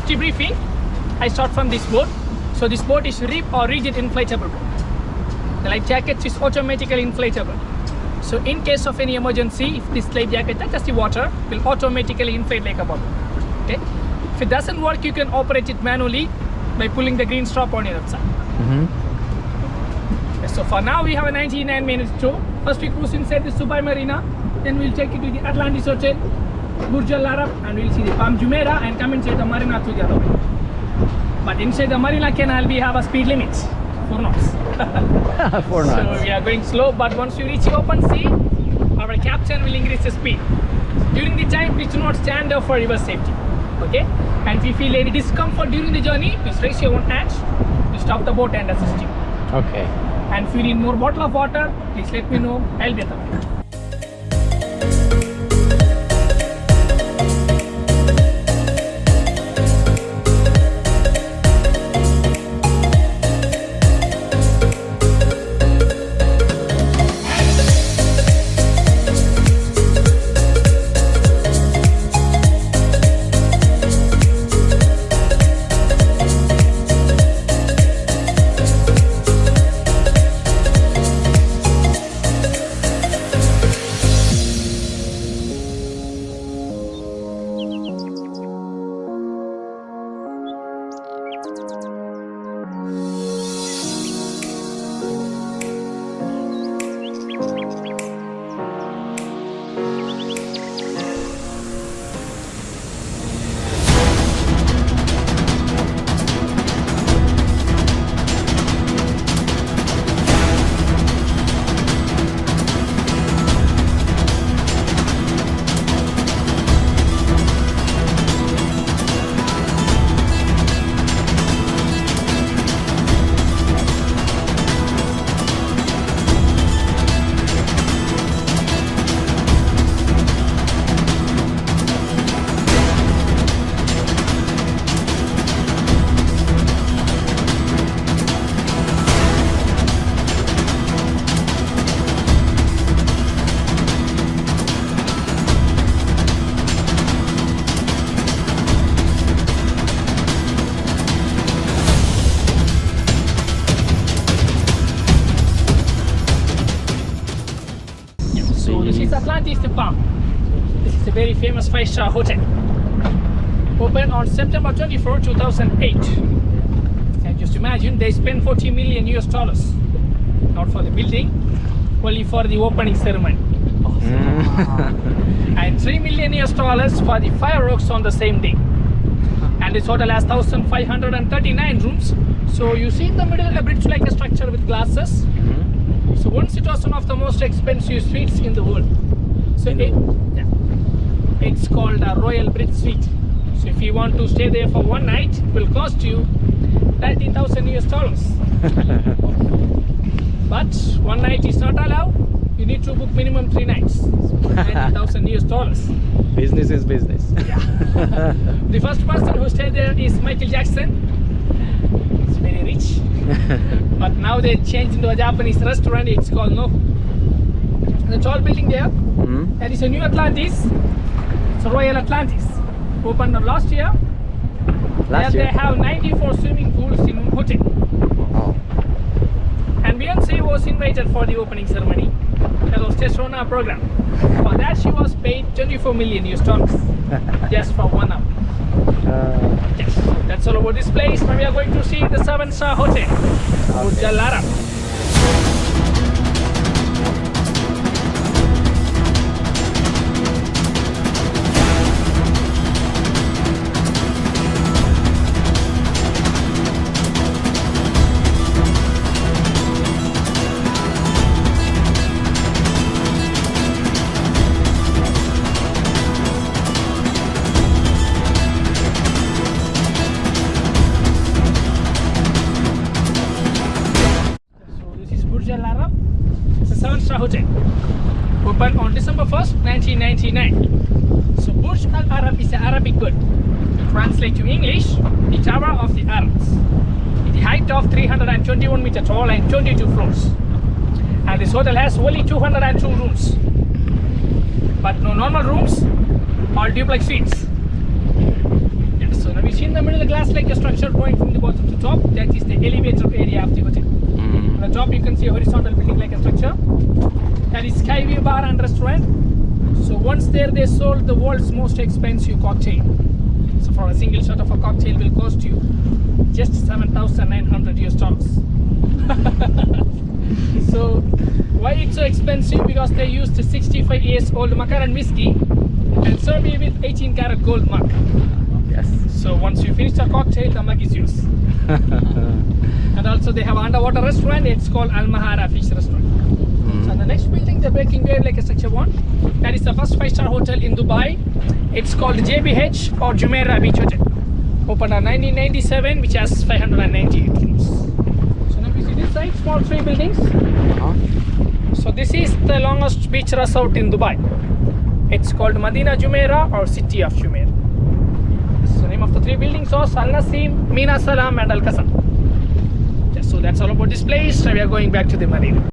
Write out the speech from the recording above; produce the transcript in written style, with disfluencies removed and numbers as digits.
debriefing, I start from this boat. So this boat is RIP or rigid inflatable boat. The life jacket is automatically inflatable. So in case of any emergency, if this life jacket touches the water, it will automatically inflate like a bubble. Okay. If it doesn't work, you can operate it manually by pulling the green strap on your side. Okay, so for now, we have a 99 minutes tour. First we cruise inside the Dubai Marina. Then we'll take you to the Atlantis Hotel, Burj Al Arab, and we'll see the Palm Jumeirah and come inside the Marina to the other way. But inside the Marina Canal, we have a speed limit, 4 knots. 4 knots. So we are going slow, but once we reach the open sea, our captain will increase the speed. During the time, please do not stand up for your safety. Okay? And if you feel any discomfort during the journey, please raise your own hand. We'll stop the boat and assist you. Okay. And if you need more bottle of water, please let me know. I'll be at the back. So this is Atlantis Palm. This is a very famous 5-star hotel. Opened on September 24, 2008. And just imagine they spent $40 million US, not for the building, only for the opening ceremony. And $3 million US for the fireworks on the same day. And this hotel has 1,539 rooms. So you see in the middle a bridge-like structure with glasses. So once it was one of the most expensive suites in the world. So it's called a Royal Bridge Suite. So if you want to stay there for one night, it will cost you $19,000 US. But one night is not allowed. You need to book minimum 3 nights. $19,000 US. Business is business. Yeah. The first person who stayed there is Michael Jackson. It's very rich. But now they changed into a Japanese restaurant. It's called the tall building there. There is a new Atlantis. It's a Royal Atlantis. Opened last year. They have 94 swimming pools in one hotel. Oh. And Beyonce was invited for the opening ceremony. That was just on our program. For that she was paid $24 million US just for 1 hour. Yes, that's all about this place. Now we are going to see the 7-star hotel, Burj Al Arab. Burj Al Arab. It's a 7-star hotel. Opened on December 1st, 1999. So Burj Al Arab is an Arabic word. Translate to English, the Tower of the Arabs. With the height of 321 meters tall and 22 floors. And this hotel has only 202 rooms. But no normal rooms, all duplex suites. So now you see in the middle glass like a structure going from the bottom to top, that is the elevator area of the hotel. On the top you can see a horizontal building like a structure. That is Skyview Bar and Restaurant. So once there they sold the world's most expensive cocktail. So for a single shot of a cocktail will cost you just $7,900. So why it's so expensive? Because they used 65 years old Macallan whiskey and serve you with 18 karat gold mug. Yes. So once you finish the cocktail, the mug is yours. And also they have underwater restaurant. It's called Al Mahara Fish Restaurant. So the next building, the breaking wave like a structure one, that is the first 5-star hotel in Dubai. It's called JBH or Jumeirah Beach Hotel. Opened in 1997, which has 598 rooms. So now you see this side, small 3 buildings. So this is the longest beach resort in Dubai. It's called Medina Jumeirah or City of Jumeirah. So the name of the 3 buildings are Al Nasim, Mina Salam and Al Qasam. So that's all about this place. We are going back to the Marina.